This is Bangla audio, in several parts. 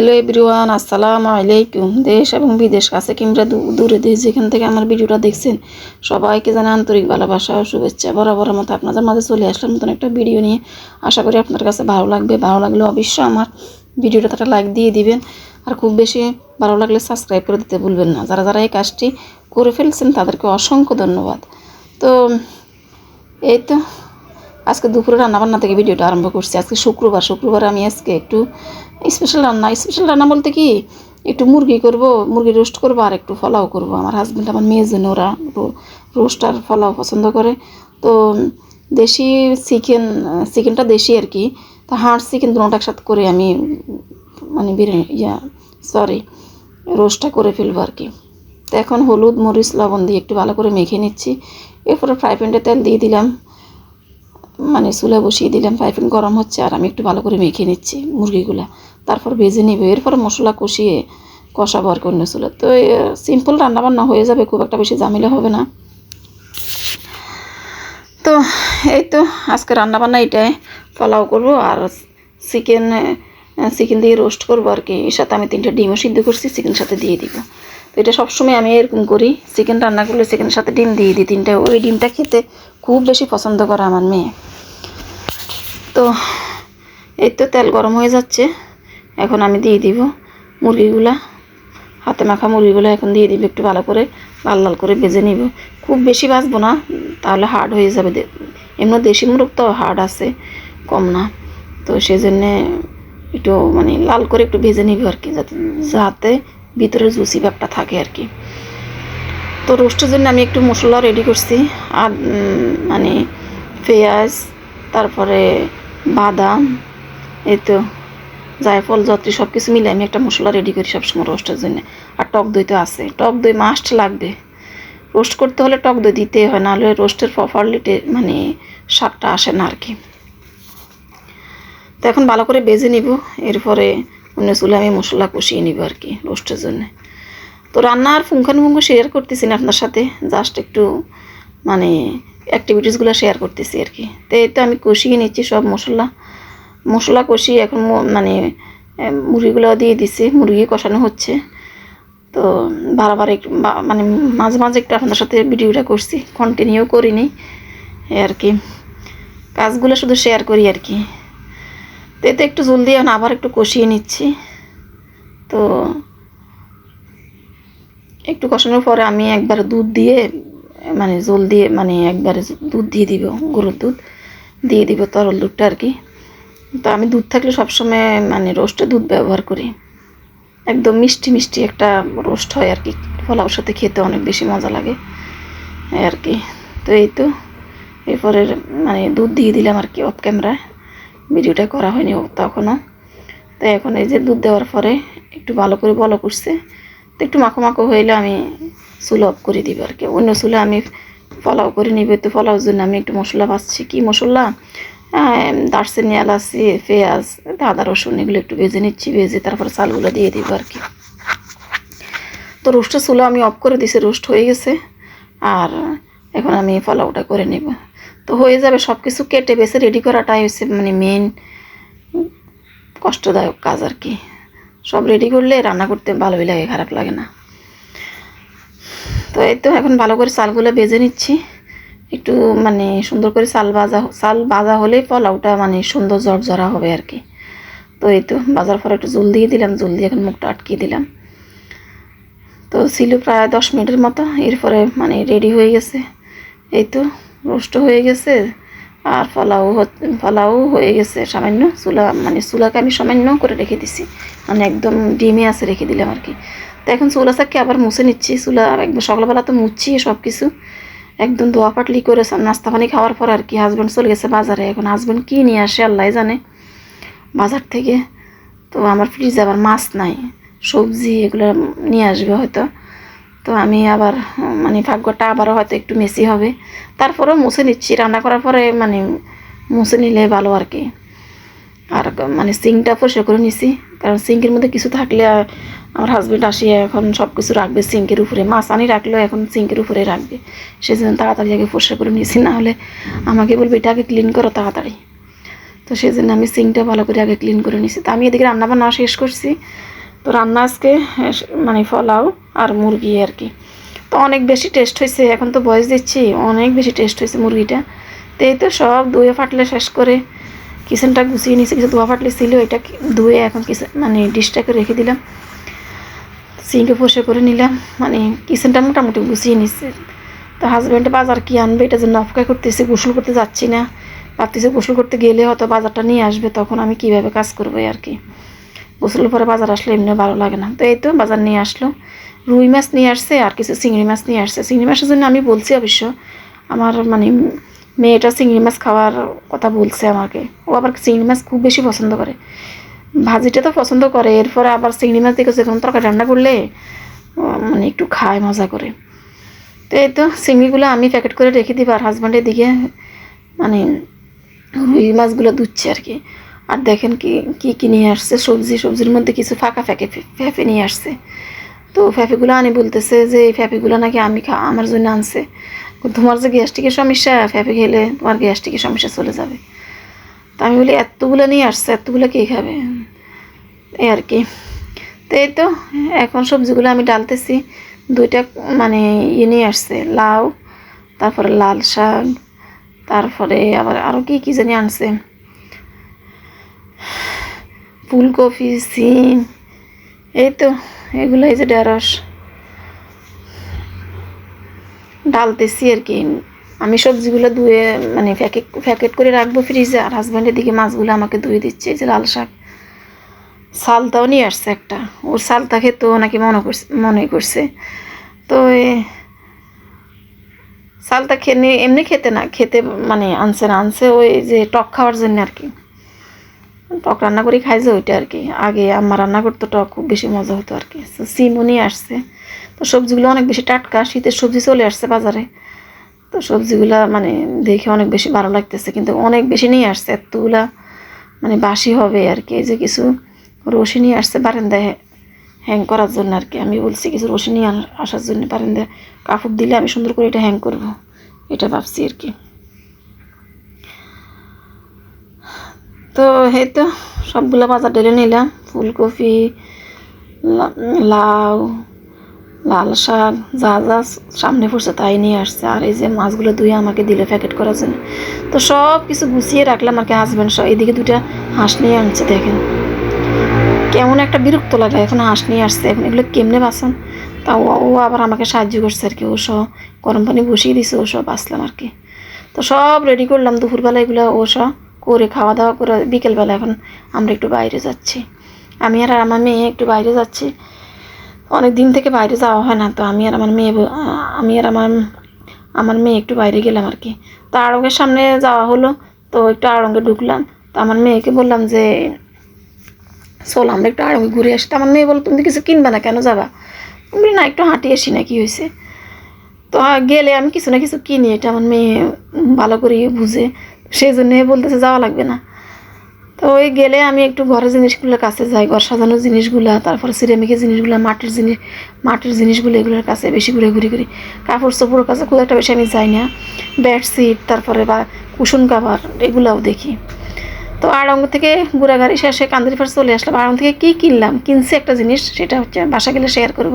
হ্যালো এভরিওয়ান, আসসালামু আলাইকুম। দেশ এবং বিদেশ, কাছে কিংবা দূরে, দেশ যেখান থেকে আমার ভিডিওটা দেখছেন সবাইকে জানাই আন্তরিক ভালোবাসা ও শুভেচ্ছা। বরাবরের মতো আপনাদের মাঝে চলে আসলাম নতুন একটা ভিডিও নিয়ে। আশা করি আপনার কাছে ভালো লাগবে। ভালো লাগলে অবশ্যই আমার ভিডিওটা একটা লাইক দিয়ে দিবেন, আর খুব বেশি ভালো লাগলে সাবস্ক্রাইব করে দিতে ভুলবেন না। যারা যারা এই কাজটি করে ফেলছেন তাদেরকে অসংখ্য ধন্যবাদ। তো এই তো আজকে দুপুরে রান্নাবান্না থেকে ভিডিওটা আরম্ভ করছি। আজকে শুক্রবার আমি আজকে একটু স্পেশাল রান্না বলতে কি, একটু মুরগি করব, মুরগি রোস্ট করবো, আর একটু পোলাও করব। আমার হাজব্যান্ড আমার মেয়ের জন্য ওরা রোস্ট আর পোলাও পছন্দ করে। তো দেশি চিকেনটা দেশি আর কি, তো হাঁড় চিকেন দুটো একসাথে করে আমি মানে রোস্টটা করে ফেলবো আর কি। তো এখন হলুদ মরিচ লবণ দিয়ে একটু ভালো করে মেখে নিচ্ছি। এরপরে ফ্রাই প্যানটা তেল দিয়ে দিলাম, মানে চুলা বসিয়ে দিলাম। ফ্রাই প্যান গরম হচ্ছে আর আমি একটু ভালো করে মেখে নিচ্ছি মুরগিগুলা, তারপর ভেজে নিব। এরপর মশলা কষাবো আর কি অন্য চুলা। তো সিম্পল রান্নাবান্না হয়ে যাবে, খুব একটা বেশি ঝামেলা হবে না। তো এই তো আজকে রান্নাবান্না এটাই, পোলাও করবো আর চিকেন দিয়ে রোস্ট করবো আর কি। এর সাথে আমি 3টা ডিমও সিদ্ধ করছি, চিকেনের সাথে দিয়ে দিব। তো এটা সবসময় আমি এরকম করি, চিকেন রান্না করলে চিকেনের সাথে ডিম দিয়ে দিই 3টা। ওই ডিমটা খেতে খুব বেশি পছন্দ করে আমার মেয়ে। তো এই তো তেল গরম হয়ে যাচ্ছে, এখন আমি দিয়ে দিব মুরগিগুলা, হাতে মাখা মুরগিগুলো এখন দিয়ে দিব। একটু ভালো করে লাল লাল করে ভেজে নিব, খুব বেশি ভাজবো না, তাহলে হার্ড হয়ে যাবে। এমনি দেশি মুরগ তো হার্ড আছে কম না, তো সেই জন্যে একটু মানে লাল করে একটু ভেজে নিব আর কি, যাতে ভিতরে জুসি ভাবটা থাকে আর কি। তো রোস্টের জন্য আমি একটু মশলা রেডি করছি, আর মানে পেঁয়াজ, তারপরে বাদাম, এই তো জায়ফল যত্রী সব কিছু মিলে আমি একটা মশলা রেডি করি সবসময় রোস্টের জন্য। আর টক দই তো আছে, টক দই মাস্ট লাগবে। রোস্ট করতে হলে টক দই দিতে হয়, নাহলে রোস্টের প্রপারলি মানে স্বাদটা আসে না আর কি। তো এখন ভালো করে ভেজে নিব, এরপরে অন্য চুলে আমি মশলা কষিয়ে নিব আর কি রোস্টের জন্য। তো রান্না আর পুঙ্খানুপুঙ্খ শেয়ার করতেছি না আপনার সাথে, জাস্ট একটু মানে অ্যাক্টিভিটিসগুলো শেয়ার করতেছি আর কি। তো এই তো আমি কষিয়ে নিচ্ছি সব মশলা কষিয়ে এখন মানে মুরগিগুলো দিয়ে দিছি, মুরগি কষানো হচ্ছে। তো বারবার একটু মানে মাঝে মাঝে একটু আপনাদের সাথে ভিডিওটা করছি, কন্টিনিউ করিনি আর কি, কাজগুলো শুধু শেয়ার করি আর কি। তো এতে একটু জল দিয়ে আবার একটু কষিয়ে নিচ্ছি। তো একটু কষানোর পরে আমি একবার দুধ দিয়ে মানে জল দিয়ে মানে একবারে দুধ দিয়ে দিব, গরুর দুধ দিয়ে দিব, তরল দুধটা আর কি। তো আমি দুধ থাকলে সবসময় মানে রোস্টে দুধ ব্যবহার করি, একদম মিষ্টি মিষ্টি একটা রোস্ট হয় আর কি, পোলাওর সাথে খেতে অনেক বেশি মজা লাগে আর কি। তো এই তো এরপরে মানে দুধ দিয়ে দিলাম আর কি, অফ ক্যামেরা ভিডিওটা করা হয়নি তখনও। তো এখন এই যে দুধ দেওয়ার পরে একটু ভালো করে বলক করছে, তো একটু মাখো মাখো হইলে আমি চুলা অফ করে দিব আর কি। অন্য চুলে আমি পোলাও করে নিব। তো পোলাওর জন্য আমি একটু মশলা ভাজছি, কি মশলা, দারচিনি, এলাচি, পেঁয়াজ, আদা রসুন এগুলো একটু ভেজে নিচ্ছি। ভেজে তারপরে চালগুলো দিয়ে দিব আর কি। তো রোস্টের চুলা আমি অফ করে দিছি, রোস্ট হয়ে গেছে। আর এখন আমি পোলাওটা করে নেব। তো হয়ে যাবে, সব কিছু কেটে বেছে রেডি করাটাই হচ্ছে মানে মেন কষ্টদায়ক কাজ আর কি। সব রেডি করলে রান্না করতে ভালোই লাগে, খারাপ লাগে না। তো এই তো এখন ভালো করে চালগুলো ভেজে নিচ্ছি, একটু মানে সুন্দর করে চাল ভাজা হলে পোলাওটা মানে সুন্দর জর্জরা হবে আর কি। তো এই তো ভাজার পর একটু জল দিয়ে দিলাম, জল দিয়ে এখন মুখটা আটকিয়ে দিলাম। তো ছিল প্রায় 10 মিনিটের মতো, এরপরে মানে রেডি হয়ে গেছে। এই তো রোস্ট হয়ে গেছে, আর পোলাও হয়ে গেছে। সামান্য চুলাকে আমি সামান্য করে রেখে দিছি, মানে একদম ডিমে আছে রেখে দিলাম আর কি। তো এখন চুলা চাকি আবার মুছে নিচ্ছি। চুলা একদম সকালবেলা তো মুছছি সব কিছু, একদম দোয়া পাটলি করে নাস্তা পানি খাওয়ার পর আর কি। হাজব্যান্ড চলে গেছে বাজারে, এখন হাজব্যান্ড কী নিয়ে আসে আল্লাহ জানে বাজার থেকে। তো আমার ফ্রিজে আবার মাছ নাই, সবজি এগুলো নিয়ে আসবে হয়তো। তো আমি আবার মানে ভাগ্যটা আবারও হয়তো একটু মেসি হবে, তারপরেও মুছে নিচ্ছি। রান্না করার পরে মানে মুছে নিলে ভালো আর কি। আর মানে সিঙ্কটা পরিষ্কার করে নিছি, কারণ সিঙ্কের মধ্যে কিছু থাকলে আমার হাজব্যান্ড আসিয়ে এখন সব কিছু রাখবে সিঙ্কের উপরে, মাছ আনি রাখলেও এখন সিঙ্কের উপরে রাখবে। সেই জন্য তাড়াতাড়ি আগে পরিষ্কার করে নিয়েছি, না হলে আমাকে বলবে এটা আগে ক্লিন করো তাড়াতাড়ি। তো সেই জন্য আমি সিঙ্কটা ভালো করে আগে ক্লিন করে নিয়েছি। তো আমি এদিকে রান্নাবান্না শেষ করছি, তো রান্না আজকে মানে পোলাও আর মুরগি আর কি। তো অনেক বেশি টেস্ট হয়েছে, এখন তো বয়স দিচ্ছি, অনেক বেশি টেস্ট হয়েছে মুরগিটা। তো এই তো সব ধুয়ে ফাটলে শেষ করে কিচেনটা গুছিয়ে নিয়েছি, কিছু ধোয়া ফাটলে ছিল, এটা ধুয়ে এখন কিছু মানে ডিশটাকে রেখে দিলাম, সিঙ্কে পরিষ্কার করে নিলাম, মানে কিচেনটা মোটামুটি গুছিয়ে নিচ্ছে। তো হাজব্যান্ডে বাজার কি আনবে এটার জন্য অপেক্ষা করতেছি, গোসল করতে যাচ্ছি না, ভাবতেছি গোসল করতে গেলে হয়তো বাজারটা নিয়ে আসবে, তখন আমি কিভাবে কাজ করবো আর কি। গোসলের পরে বাজার আসলে এমনি ভালো লাগে না। তো এই তো বাজার নিয়ে আসলো, রুই মাছ নিয়ে আসছে আর কিছু চিংড়ি মাছ নিয়ে আসছে। চিংড়ি মাছের জন্য আমি বলছি অবশ্য, আমার মানে মেয়েটা চিংড়ি মাছ খাওয়ার কথা বলছে আমাকে, ও আবার চিংড়ি মাছ খুব বেশি পছন্দ করে, ভাজিটা তো পছন্দ করে, এরপরে আবার চিংড়ি মাছ দেখে যখন তরকারি রান্না করলে মানে একটু খায় মজা করে। তো এই তো চিংড়িগুলো আমি প্যাকেট করে রেখে দিব, আর হাজব্যান্ডের দিকে মানে রুই মাছগুলো ধুচ্ছে আর কি। আর দেখেন কি কি নিয়ে আসছে, সবজির মধ্যে কিছু ফাঁকা ফ্যাফে নিয়ে আসছে। তো ফ্যাফেগুলো আনি বলতেছে যে এই ফ্যাফেগুলো নাকি আমার জন্য আনছে, তোমার যে গ্যাস্ট্রিকের সমস্যা, ফ্যাফে খেলে তোমার গ্যাস্ট্রিকের সমস্যা চলে যাবে। তা আমি বলি এতগুলো নিয়ে আসছে, এতগুলো কে খাবে, এই আর কি। তো এই তো এখন সবজিগুলো আমি ডালতেছি। দুইটা মানে নিয়ে আসছে, লাউ, তারপরে লাল শাক, তারপরে আবার আরও কি জানি আনছে, ফুলকপি, সিম, এই তো এগুলো, এই যে ঢেঁড়স ডালতেছি আর কি। আমি সবজিগুলো ধুয়ে মানে প্যাকেট করে রাখবো ফ্রিজে, আর হাজব্যান্ডের দিকে মাছগুলো আমাকে ধুয়ে দিচ্ছে। এই যে লাল শাক, সালতাও নিয়ে আসছে একটা, ওর সালতা খেতেও নাকি মনে করছে। তো সালতা এমনি খেতে মানে আনছে ওই যে টক খাওয়ার জন্য আর কি, টক রান্না করে খাই যে ওইটা আর কি। আগে আম্মা রান্না করতো টক, খুব বেশি মজা হতো আর কি। তো সিমও নিয়ে আসছে। তো সবজিগুলো অনেক বেশি টাটকা, শীতের সবজি চলে আসছে বাজারে। তো সবজিগুলা মানে দেখে অনেক বেশি ভালো লাগতেছে, কিন্তু অনেক বেশি নিয়ে আসছে, এতগুলা মানে বাসি হবে আর কি। এই যে কিছু রশি নিয়ে আসছে বারান্দায় হ্যাং করার জন্য আর কি। আমি বলছি কিছু রশি নিয়ে আসার জন্য, বারান্দায় কাপড় দিলে আমি সুন্দর করে এটা হ্যাং করবো, এটা ভাবছি আর কি। তো এই তো সবগুলো বাজার ঢেলে নিলাম, ফুলকপি, লাউ, লাল শাক, যা যা সামনে পড়ছে তাই নিয়ে আসছে। আর এই যে মাছগুলো ধুয়ে আমাকে দিলে প্যাকেট করার জন্য। তো সব কিছু গুছিয়ে রাখলাম আর কি। হাজব্যান্ড সব এদিকে দুটা হাঁস নিয়ে আনছে, দেখেন কেমন একটা বিরক্ত লাগে, এখন হাঁস নিয়ে আসছে, এখন এগুলো কেমনে বাঁচান। তা ও আবার আমাকে সাহায্য করছে আর কি, ও সব গরম পানি বসিয়ে দিছে, ও সব বাঁচলাম আর কি। তো সব রেডি করলাম দুপুরবেলা, এগুলো ও সব করে খাওয়া দাওয়া করে বিকেলবেলা এখন আমরা একটু বাইরে যাচ্ছি, আমি আর আমার মেয়ে একটু বাইরে যাচ্ছি। অনেক দিন থেকে বাইরে যাওয়া হয় না, তো আমি আর আমার মেয়ে একটু বাইরে গেলাম আর কি। তো আড়ঙ্গের সামনে যাওয়া হলো, তো একটু আড়ঙ্গে ঢুকলাম। তো আমার মেয়েকে বললাম যে চল আমরা একটু আড়ঙ্গে ঘুরে আসি। তো আমার মেয়ে বলো তুমি কিছু কিনবে না, কেন যাবা? বলি না একটু হাঁটিয়ে আসি না, কি হয়েছে। তো গেলে আমি কিছু না কিছু কিনি, এটা আমার মেয়ে ভালো করে বুঝে, সেই জন্যে বলতেছে যাওয়া লাগবে না। তো ওই গেলে আমি একটু ঘরের জিনিসগুলোর কাছে যাই, ঘর সাজানোর জিনিসগুলো, তারপরে সিরামিকের জিনিসগুলো, মাটির জিনিসগুলো, এগুলোর কাছে বেশি ঘুরি করি। কাপড় চোপড়ের কাছে খুব একটা বেশি আমি যাই না, বেডশিট তারপরে বা কুশন কাভার এগুলোও দেখি। তো আড়ং থেকে ঘোরাঘুরি শেষে কান্দিরপাড় চলে আসলাম। আড়ং থেকে কী কিনছি একটা জিনিস, সেটা হচ্ছে বাসা গেলে শেয়ার করব।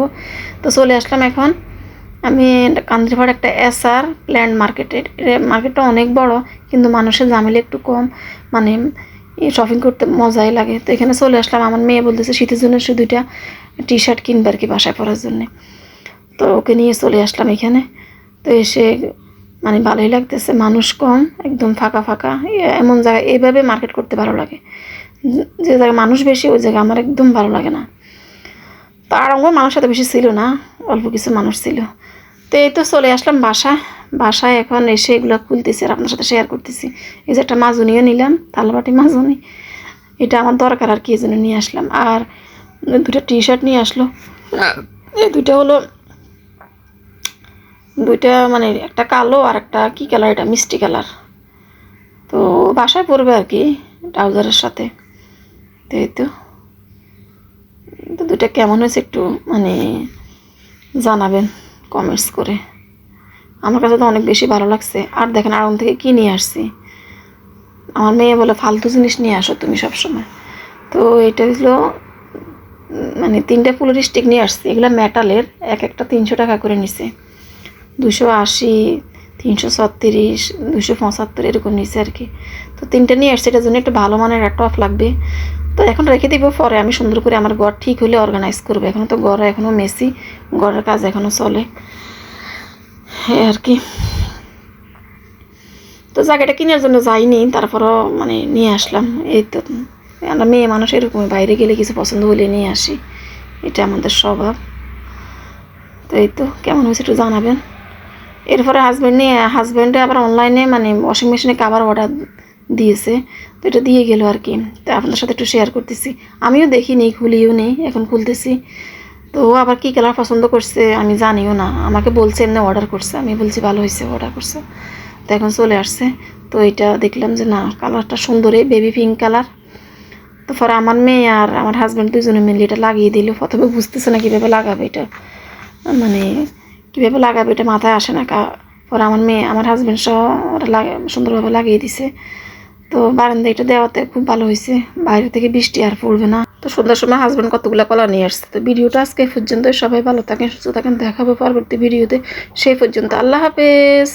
তো চলে আসলাম এখন আমি কান্দিরপাড় একটা SR প্ল্যান্ট মার্কেটটা অনেক বড়, কিন্তু মানুষের ঝামেলা একটু কম, মানে শপিং করতে মজাই লাগে। তো এখানে চলে আসলাম, আমার মেয়ে বলতেছে শীতের জন্য শুধু 2টা টি-শার্ট কিনবে আর কি বাসায় পরার জন্যে। তো ওকে নিয়ে চলে আসলাম এখানে। তো এসে মানে ভালোই লাগতেছে, মানুষ কম, একদম ফাঁকা ফাঁকা, এমন জায়গায় এইভাবে মার্কেট করতে ভালো লাগে। যে জায়গায় মানুষ বেশি ওই জায়গায় আমার একদম ভালো লাগে না। তো আড়ঙ্গ মানুষ এত বেশি ছিল না, অল্প কিছু মানুষ ছিল। তো এই তো চলে আসলাম বাসায় এখন এসে এগুলো খুলতেছি আর আপনার সাথে শেয়ার করতেছি। এই যে একটা মাজুনিও নিলাম, থালবাটি মাজুনি, এটা আমার দরকার আর কি, এই জন্য নিয়ে আসলাম। আর 2টা টি-শার্ট নিয়ে আসলো, এই দুইটা মানে একটা কালো আর একটা কি কালার, এটা মিষ্টি কালার। তো বাসায় পরবে আর কি ট্রাউজারের সাথে। তো এই তো দুইটা কেমন হয়েছে একটু মানে জানাবেন কমেন্টস করে, আমার কাছে তো অনেক বেশি ভালো লাগছে। আর দেখেন আড়ং থেকে কী নিয়ে আসছি, আমার মেয়ে বলে ফালতু জিনিস নিয়ে আসো তুমি সবসময়। তো এটা হলো মানে 3টা ফুলের স্টিক নিয়ে আসছি, এগুলো মেটালের, এক একটা 300 টাকা করে নিছে, 280, 336, 275 এরকম নিছে আর কি। তো 3টা নিয়ে আসছে, এটার জন্য একটু ভালো মানের একটা টপ লাগবে। তো এখন রেখে দিব, পরে আমি সুন্দর করে আমার ঘর ঠিক হলে অর্গানাইজ করবো। এখনও তো ঘর এখনও মেসি, ঘরের কাজ এখনও চলে এই আর কি। তো জায়গাটা কেনার জন্য যাইনি, তারপরও মানে নিয়ে আসলাম। এই তো আমরা মেয়ে মানুষ এরকম, বাইরে গেলে কিছু পছন্দ হলে নিয়ে আসি, এটা আমাদের স্বভাব। তো এই তো কেমন হয়েছে একটু জানাবেন। এরপরে হাজব্যান্ডে আবার অনলাইনে মানে ওয়াশিং মেশিনে কাভার অর্ডার দিয়েছে, তো এটা দিয়ে গেল আর কি। তো আপনাদের সাথে একটু শেয়ার করতেছি, আমিও দেখিনি, খুলিও নেই, এখন খুলতেছি। তো ও আবার কী কালার পছন্দ করছে আমি জানিও না, আমাকে বলছে এমনি অর্ডার করছে, আমি বলছি ভালো হয়েছে অর্ডার করছে। তো এখন চলে আসছে। তো এটা দেখলাম যে না, কালারটা সুন্দরই, বেবি পিঙ্ক কালার। তো পরে আমার মেয়ে আর আমার হাজব্যান্ড দুজনে মিলে এটা লাগিয়ে দিল। প্রথমে বুঝতেছে না কীভাবে লাগাবে এটা, মানে কীভাবে লাগাবে এটা মাথায় আসে না। পরে আমার হাজব্যান্ড সহ ওরা সুন্দরভাবে লাগিয়ে দিছে। তো বারান্দা এটা দেওয়াতে খুব ভালো হয়েছে, বাইরে থেকে বৃষ্টি আর পড়বে না। তো সন্ধ্যার সময় হাজব্যান্ড কতগুলো কলা নিয়ে আসছে। তো ভিডিওটা আজকে পর্যন্ত, সবাই ভালো থাকেন, সুস্থ থাকেন, দেখাবো পরবর্তী ভিডিওতে। সেই পর্যন্ত আল্লাহ হাফেজ।